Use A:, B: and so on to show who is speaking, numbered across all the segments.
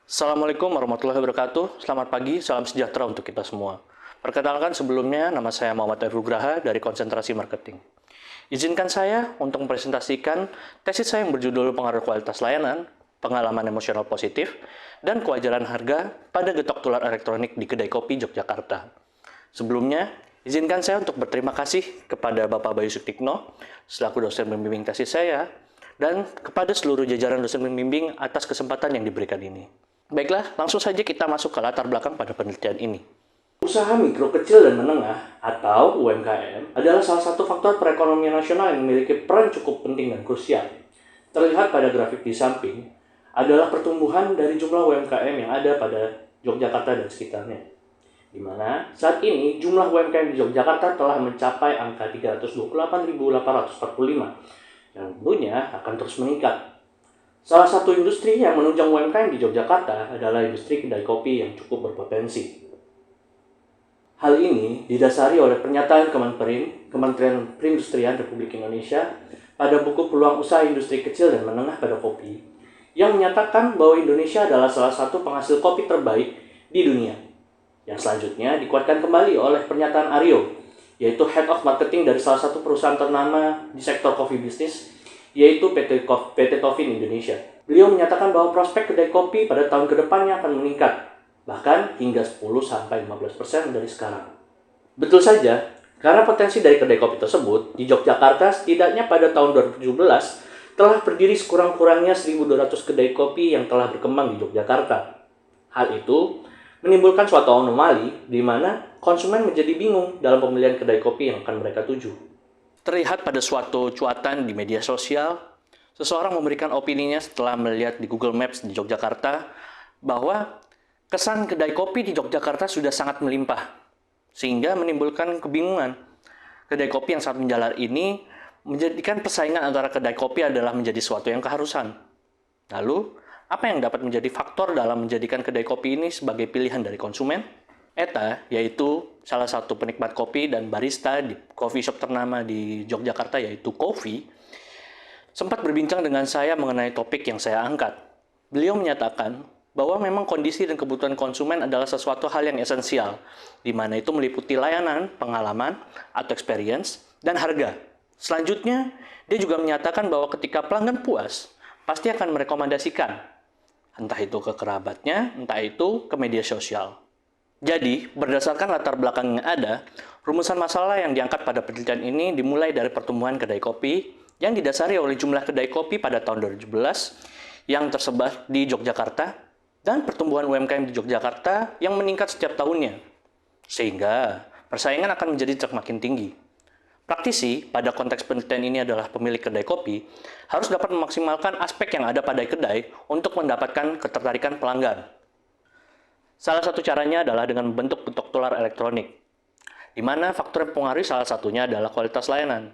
A: Assalamualaikum warahmatullahi wabarakatuh. Selamat pagi, salam sejahtera untuk kita semua. Perkenalkan sebelumnya, nama saya Muhammad Arif Nugraha dari Konsentrasi Marketing. Izinkan saya untuk mempresentasikan tesis saya yang berjudul Pengaruh Kualitas Layanan, Pengalaman Emosional Positif, dan Kewajaran Harga pada Getok Tular Elektronik di Kedai Kopi Yogyakarta. Sebelumnya, izinkan saya untuk berterima kasih kepada Bapak Bayu Sutikno, selaku dosen pembimbing tesis saya, dan kepada seluruh jajaran dosen pembimbing atas kesempatan yang diberikan ini. Baiklah, langsung saja kita masuk ke latar belakang pada penelitian ini. Usaha mikro, kecil, dan menengah atau UMKM adalah salah satu faktor perekonomian nasional yang memiliki peran cukup penting dan krusial. Terlihat pada grafik di samping adalah pertumbuhan dari jumlah UMKM yang ada pada Yogyakarta dan sekitarnya. Di mana saat ini jumlah UMKM di Yogyakarta telah mencapai angka 328.845 yang tentunya akan terus meningkat. Salah satu industri yang menunjang UMKM di Yogyakarta adalah industri kedai kopi yang cukup berpotensi. Hal ini didasari oleh pernyataan Kementerian Perindustrian Republik Indonesia pada buku Peluang Usaha Industri Kecil dan Menengah pada Kopi, yang menyatakan bahwa Indonesia adalah salah satu penghasil kopi terbaik di dunia. Yang selanjutnya dikuatkan kembali oleh pernyataan Aryo, yaitu Head of Marketing dari salah satu perusahaan ternama di sektor kopi bisnis, yaitu PT Tofin Indonesia. Beliau menyatakan bahwa prospek kedai kopi pada tahun kedepannya akan meningkat, bahkan hingga 10-15% dari sekarang. Betul saja, karena potensi dari kedai kopi tersebut, di Yogyakarta setidaknya pada tahun 2017 telah berdiri sekurang-kurangnya 1.200 kedai kopi yang telah berkembang di Yogyakarta. Hal itu menimbulkan suatu anomali di mana konsumen menjadi bingung dalam pemilihan kedai kopi yang akan mereka tuju. Terlihat pada suatu cuatan di media sosial, seseorang memberikan opininya setelah melihat di Google Maps di Yogyakarta bahwa kesan kedai kopi di Yogyakarta sudah sangat melimpah, sehingga menimbulkan kebingungan. Kedai kopi yang sangat menjalar ini menjadikan persaingan antara kedai kopi adalah menjadi suatu yang keharusan. Lalu, apa yang dapat menjadi faktor dalam menjadikan kedai kopi ini sebagai pilihan dari konsumen? Eta, yaitu salah satu penikmat kopi dan barista di coffee shop ternama di Yogyakarta, yaitu Kofi, sempat berbincang dengan saya mengenai topik yang saya angkat. Beliau menyatakan bahwa memang kondisi dan kebutuhan konsumen adalah sesuatu hal yang esensial, di mana itu meliputi layanan, pengalaman, atau experience, dan harga. Selanjutnya, dia juga menyatakan bahwa ketika pelanggan puas, pasti akan merekomendasikan, entah itu ke kerabatnya, entah itu ke media sosial. Jadi, berdasarkan latar belakang yang ada, rumusan masalah yang diangkat pada penelitian ini dimulai dari pertumbuhan kedai kopi yang didasari oleh jumlah kedai kopi pada tahun 2017 yang tersebar di Yogyakarta dan pertumbuhan UMKM di Yogyakarta yang meningkat setiap tahunnya, sehingga persaingan akan menjadi semakin tinggi. Praktisi pada konteks penelitian ini adalah pemilik kedai kopi harus dapat memaksimalkan aspek yang ada pada kedai untuk mendapatkan ketertarikan pelanggan. Salah satu caranya adalah dengan membentuk getok tular elektronik, di mana faktor yang mempengaruhi salah satunya adalah kualitas layanan.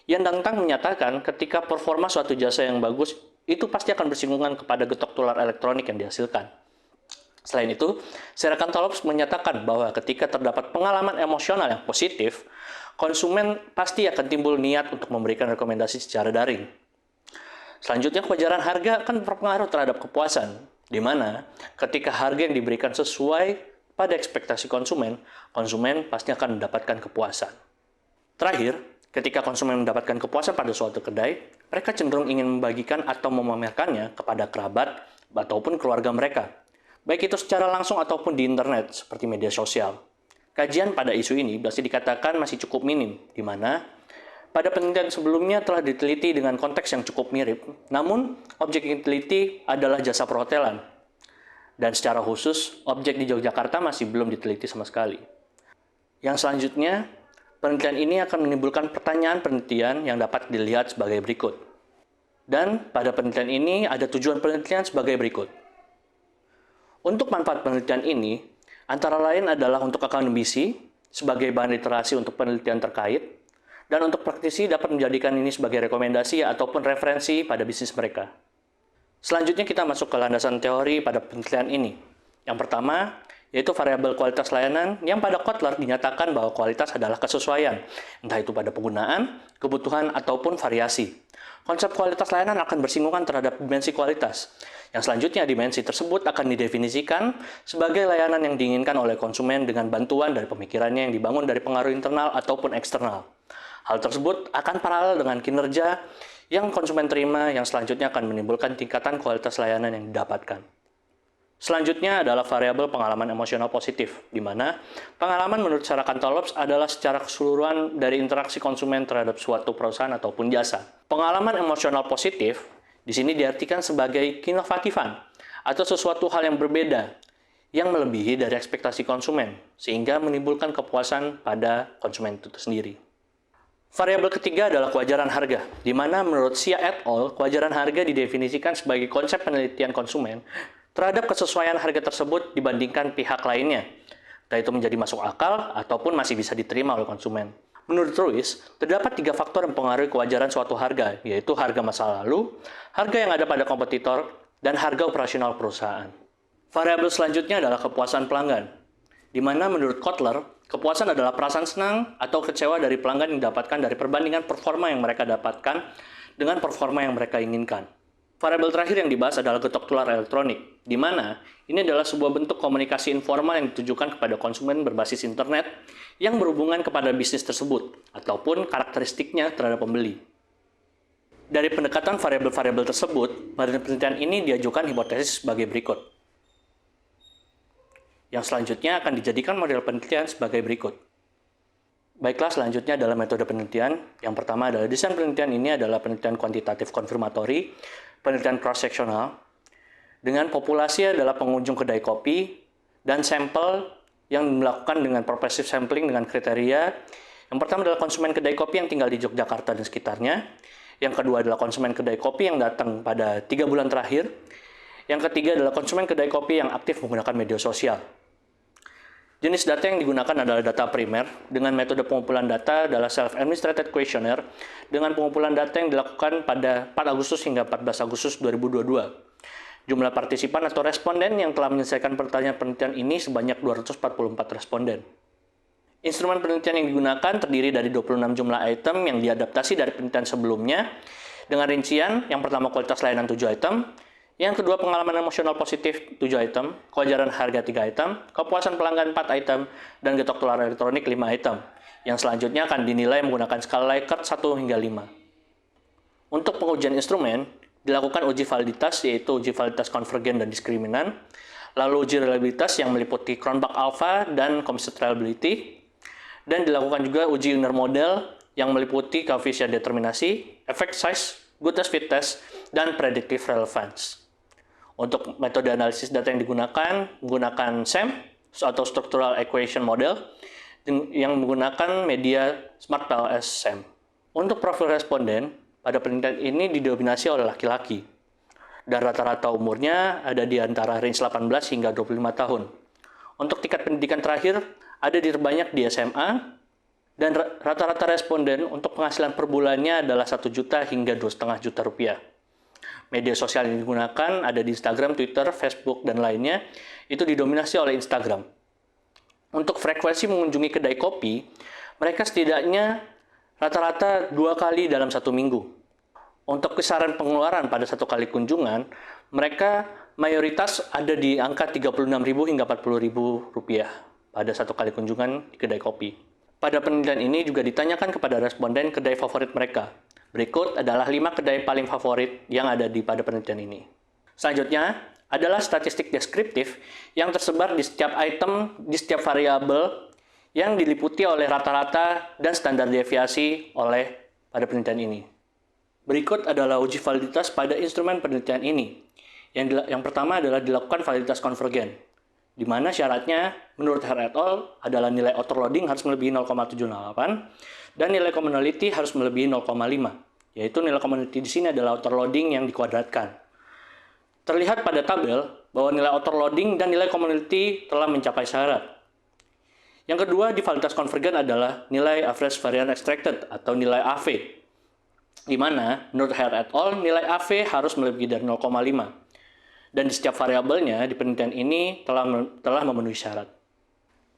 A: Yang Dangtang menyatakan ketika performa suatu jasa yang bagus, itu pasti akan bersinggungan kepada getok tular elektronik yang dihasilkan. Selain itu, Serakan Talops menyatakan bahwa ketika terdapat pengalaman emosional yang positif, konsumen pasti akan timbul niat untuk memberikan rekomendasi secara daring. Selanjutnya, kewajaran harga akan berpengaruh terhadap kepuasan, di mana ketika harga yang diberikan sesuai pada ekspektasi konsumen, konsumen pasti akan mendapatkan kepuasan. Terakhir, ketika konsumen mendapatkan kepuasan pada suatu kedai, mereka cenderung ingin membagikan atau memamerkannya kepada kerabat ataupun keluarga mereka, baik itu secara langsung ataupun di internet seperti media sosial. Kajian pada isu ini masih dikatakan masih cukup minim, di mana pada penelitian sebelumnya telah diteliti dengan konteks yang cukup mirip, namun objek yang diteliti adalah jasa perhotelan. Dan secara khusus, objek di Yogyakarta masih belum diteliti sama sekali. Yang selanjutnya, penelitian ini akan menimbulkan pertanyaan penelitian yang dapat dilihat sebagai berikut. Dan pada penelitian ini ada tujuan penelitian sebagai berikut. Untuk manfaat penelitian ini, antara lain adalah untuk akademisi, sebagai bahan literasi untuk penelitian terkait, dan untuk praktisi dapat menjadikan ini sebagai rekomendasi ataupun referensi pada bisnis mereka. Selanjutnya kita masuk ke landasan teori pada penelitian ini. Yang pertama, yaitu variabel kualitas layanan yang pada Kotler dinyatakan bahwa kualitas adalah kesesuaian, entah itu pada penggunaan, kebutuhan, ataupun variasi. Konsep kualitas layanan akan bersinggungan terhadap dimensi kualitas. Yang selanjutnya, dimensi tersebut akan didefinisikan sebagai layanan yang diinginkan oleh konsumen dengan bantuan dari pemikirannya yang dibangun dari pengaruh internal ataupun eksternal. Hal tersebut akan paralel dengan kinerja yang konsumen terima yang selanjutnya akan menimbulkan tingkatan kualitas layanan yang didapatkan. Selanjutnya adalah variabel pengalaman emosional positif, di mana pengalaman menurut Sarah Cantaloupe adalah secara keseluruhan dari interaksi konsumen terhadap suatu perusahaan ataupun jasa. Pengalaman emosional positif di sini diartikan sebagai keinovatifan atau sesuatu hal yang berbeda yang melebihi dari ekspektasi konsumen, sehingga menimbulkan kepuasan pada konsumen itu sendiri. Variabel ketiga adalah kewajaran harga, di mana menurut Xia et al., kewajaran harga didefinisikan sebagai konsep penelitian konsumen terhadap kesesuaian harga tersebut dibandingkan pihak lainnya, entah itu menjadi masuk akal ataupun masih bisa diterima oleh konsumen. Menurut Ruiz, terdapat 3 faktor yang mempengaruhi kewajaran suatu harga, yaitu harga masa lalu, harga yang ada pada kompetitor, dan harga operasional perusahaan. Variabel selanjutnya adalah kepuasan pelanggan, di mana menurut Kotler, kepuasan adalah perasaan senang atau kecewa dari pelanggan yang didapatkan dari perbandingan performa yang mereka dapatkan dengan performa yang mereka inginkan. Variabel terakhir yang dibahas adalah getok tular elektronik, di mana ini adalah sebuah bentuk komunikasi informal yang ditujukan kepada konsumen berbasis internet yang berhubungan kepada bisnis tersebut, ataupun karakteristiknya terhadap pembeli. Dari pendekatan variabel-variabel tersebut, penelitian ini diajukan hipotesis sebagai berikut. Yang selanjutnya akan dijadikan model penelitian sebagai berikut. Baiklah, selanjutnya adalah metode penelitian. Yang pertama adalah desain penelitian ini adalah penelitian kuantitatif konfirmatori, penelitian cross-sectional, dengan populasi adalah pengunjung kedai kopi, dan sampel yang melakukan dengan progressive sampling dengan kriteria. Yang pertama adalah konsumen kedai kopi yang tinggal di Yogyakarta dan sekitarnya. Yang kedua adalah konsumen kedai kopi yang datang pada 3 bulan terakhir. Yang ketiga adalah konsumen kedai kopi yang aktif menggunakan media sosial. Jenis data yang digunakan adalah data primer, dengan metode pengumpulan data adalah self-administrated questionnaire, dengan pengumpulan data yang dilakukan pada 4 Agustus hingga 14 Agustus 2022. Jumlah partisipan atau responden yang telah menyelesaikan pertanyaan penelitian ini sebanyak 244 responden. Instrumen penelitian yang digunakan terdiri dari 26 jumlah item yang diadaptasi dari penelitian sebelumnya, dengan rincian yang pertama kualitas layanan 7 item, yang kedua pengalaman emosional positif 7 item, kewajaran harga 3 item, kepuasan pelanggan 4 item, dan getok tular elektronik 5 item, yang selanjutnya akan dinilai menggunakan skala Likert 1 hingga 5. Untuk pengujian instrumen, dilakukan uji validitas, yaitu uji validitas konvergen dan diskriminan, lalu uji reliabilitas yang meliputi Cronbach Alpha dan Composite Reliability, dan dilakukan juga uji inner model yang meliputi koefisien determinasi, effect size, good test fit test, dan predictive relevance. Untuk metode analisis data yang digunakan, menggunakan SEM atau Structural Equation Model yang menggunakan media Smart PLS SEM. Untuk profil responden, pada penelitian ini didominasi oleh laki-laki, dan rata-rata umurnya ada di antara range 18 hingga 25 tahun. Untuk tingkat pendidikan terakhir, ada di terbanyak di SMA, dan rata-rata responden untuk penghasilan per bulannya adalah 1 juta hingga 2,5 juta rupiah. Media sosial yang digunakan ada di Instagram, Twitter, Facebook, dan lainnya, itu didominasi oleh Instagram. Untuk frekuensi mengunjungi kedai kopi, mereka setidaknya rata-rata 2 kali dalam 1 minggu. Untuk kisaran pengeluaran pada 1 kali kunjungan, mereka mayoritas ada di angka 36.000 hingga 40.000 rupiah pada 1 kali kunjungan di kedai kopi. Pada penelitian ini juga ditanyakan kepada responden kedai favorit mereka. Berikut adalah 5 kedai paling favorit yang ada pada penelitian ini. Selanjutnya adalah statistik deskriptif yang tersebar di setiap item, di setiap variabel yang diliputi oleh rata-rata dan standar deviasi pada penelitian ini. Berikut adalah uji validitas pada instrumen penelitian ini. Yang pertama adalah dilakukan validitas konvergen, di mana syaratnya menurut Herr et al. Adalah nilai autoloading harus melebihi 0,78 dan nilai commonality harus melebihi 0,5, yaitu nilai commonality di sini adalah autoloading yang dikuadratkan. Terlihat pada tabel bahwa nilai autoloading dan nilai commonality telah mencapai syarat. Yang kedua di validitas konvergen adalah nilai average variance extracted atau nilai AV, di mana menurut Herr et al. Nilai AV harus melebihi dari 0,5. dan di setiap variabelnya di penelitian ini telah memenuhi syarat.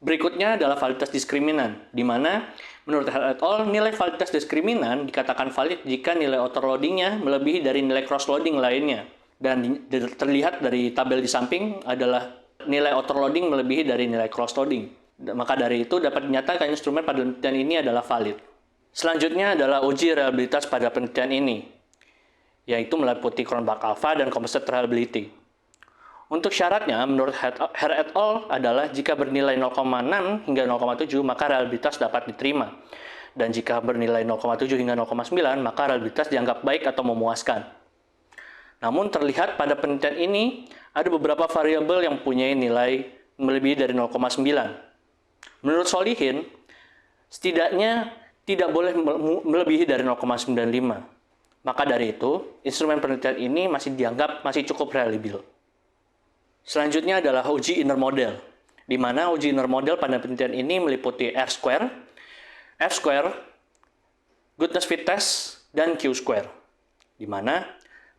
A: Berikutnya adalah validitas diskriminan, di mana menurut Held et al. Nilai validitas diskriminan dikatakan valid jika nilai outer-loadingnya melebihi dari nilai cross-loading lainnya. Dan terlihat dari tabel di samping adalah nilai outer-loading melebihi dari nilai cross-loading. Maka dari itu dapat dinyatakan instrumen pada penelitian ini adalah valid. Selanjutnya adalah uji reliabilitas pada penelitian ini, yaitu meliputi Cronbach alpha dan composite reliability. Untuk syaratnya, menurut Held et al. Adalah jika bernilai 0,6 hingga 0,7 maka reliabilitas dapat diterima. Dan jika bernilai 0,7 hingga 0,9 maka reliabilitas dianggap baik atau memuaskan. Namun terlihat pada penelitian ini ada beberapa variabel yang mempunyai nilai melebihi dari 0,9. Menurut Solihin, setidaknya tidak boleh melebihi dari 0,95. Maka dari itu, instrumen penelitian ini masih dianggap masih cukup reliable. Selanjutnya adalah uji inner model, di mana uji inner model pada penelitian ini meliputi R-square, F-square, goodness fit test, dan Q-square. Di mana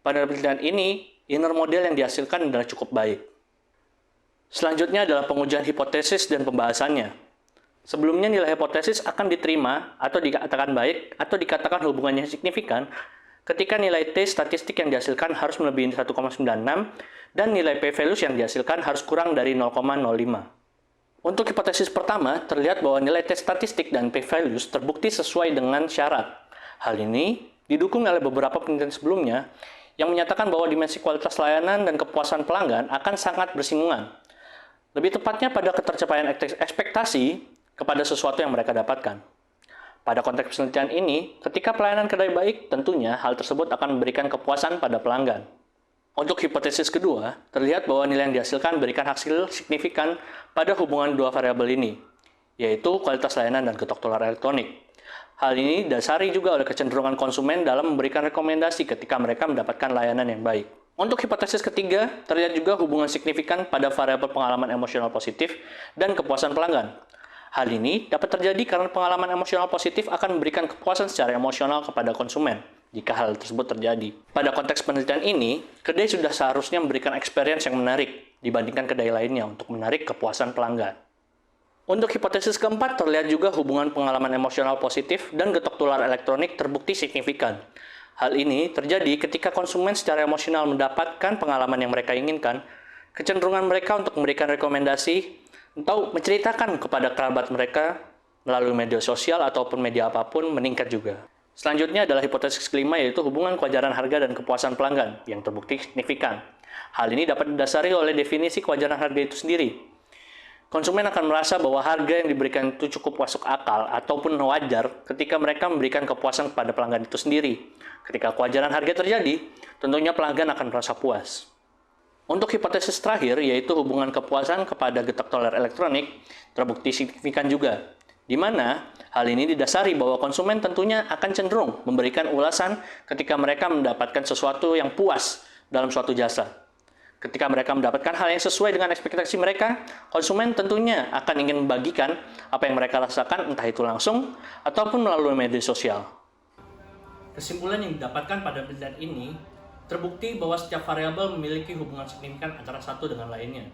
A: pada penelitian ini, inner model yang dihasilkan adalah cukup baik. Selanjutnya adalah pengujian hipotesis dan pembahasannya. Sebelumnya nilai hipotesis akan diterima atau dikatakan baik atau dikatakan hubungannya signifikan ketika nilai T statistik yang dihasilkan harus melebihi 1,96 dan nilai p-values yang dihasilkan harus kurang dari 0,05. Untuk hipotesis pertama, terlihat bahwa nilai T statistik dan p-values terbukti sesuai dengan syarat. Hal ini didukung oleh beberapa penelitian sebelumnya yang menyatakan bahwa dimensi kualitas layanan dan kepuasan pelanggan akan sangat bersinggungan. Lebih tepatnya pada ketercapaian ekspektasi kepada sesuatu yang mereka dapatkan. Pada konteks penelitian ini, ketika pelayanan kedai baik, tentunya hal tersebut akan memberikan kepuasan pada pelanggan. Untuk hipotesis kedua, terlihat bahwa nilai yang dihasilkan memberikan hasil signifikan pada hubungan dua variabel ini, yaitu kualitas layanan dan ketok tular elektronik. Hal ini didasari juga oleh kecenderungan konsumen dalam memberikan rekomendasi ketika mereka mendapatkan layanan yang baik. Untuk hipotesis ketiga, terlihat juga hubungan signifikan pada variabel pengalaman emosional positif dan kepuasan pelanggan. Hal ini dapat terjadi karena pengalaman emosional positif akan memberikan kepuasan secara emosional kepada konsumen jika hal tersebut terjadi. Pada konteks penelitian ini, kedai sudah seharusnya memberikan experience yang menarik dibandingkan kedai lainnya untuk menarik kepuasan pelanggan. Untuk hipotesis keempat, terlihat juga hubungan pengalaman emosional positif dan getok tular elektronik terbukti signifikan. Hal ini terjadi ketika konsumen secara emosional mendapatkan pengalaman yang mereka inginkan, kecenderungan mereka untuk memberikan rekomendasi atau menceritakan kepada kerabat mereka melalui media sosial ataupun media apapun meningkat juga. Selanjutnya adalah hipotesis kelima, yaitu hubungan kewajaran harga dan kepuasan pelanggan yang terbukti signifikan. Hal ini dapat didasari oleh definisi kewajaran harga itu sendiri. Konsumen akan merasa bahwa harga yang diberikan itu cukup masuk akal ataupun wajar ketika mereka memberikan kepuasan kepada pelanggan itu sendiri. Ketika kewajaran harga terjadi, tentunya pelanggan akan merasa puas. Untuk hipotesis terakhir, yaitu hubungan kepuasan kepada getok tular elektronik, terbukti signifikan juga, di mana hal ini didasari bahwa konsumen tentunya akan cenderung memberikan ulasan ketika mereka mendapatkan sesuatu yang puas dalam suatu jasa. Ketika mereka mendapatkan hal yang sesuai dengan ekspektasi mereka, konsumen tentunya akan ingin membagikan apa yang mereka rasakan, entah itu langsung ataupun melalui media sosial. Kesimpulan yang didapatkan pada penelitian ini, terbukti bahwa setiap variabel memiliki hubungan signifikan antara satu dengan lainnya.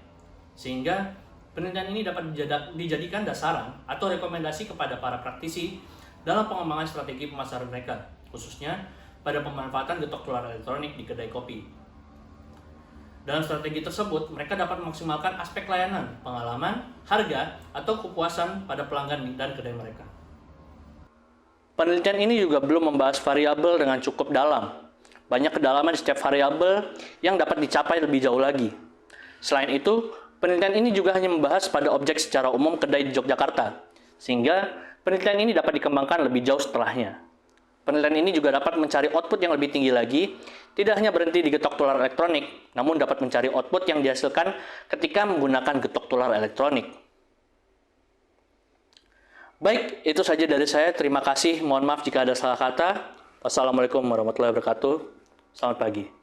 A: Sehingga penelitian ini dapat dijadikan dasaran atau rekomendasi kepada para praktisi dalam pengembangan strategi pemasaran mereka, khususnya pada pemanfaatan getok tular elektronik di kedai kopi. Dalam strategi tersebut, mereka dapat memaksimalkan aspek layanan, pengalaman, harga, atau kepuasan pada pelanggan dan kedai mereka. Penelitian ini juga belum membahas variabel dengan cukup dalam. Banyak kedalaman di setiap variabel yang dapat dicapai lebih jauh lagi. Selain itu, penelitian ini juga hanya membahas pada objek secara umum kedai di Yogyakarta, sehingga penelitian ini dapat dikembangkan lebih jauh setelahnya. Penelitian ini juga dapat mencari output yang lebih tinggi lagi, tidak hanya berhenti di getok tular elektronik, namun dapat mencari output yang dihasilkan ketika menggunakan getok tular elektronik. Baik, itu saja dari saya. Terima kasih. Mohon maaf jika ada salah kata. Wassalamualaikum warahmatullahi wabarakatuh. Selamat pagi.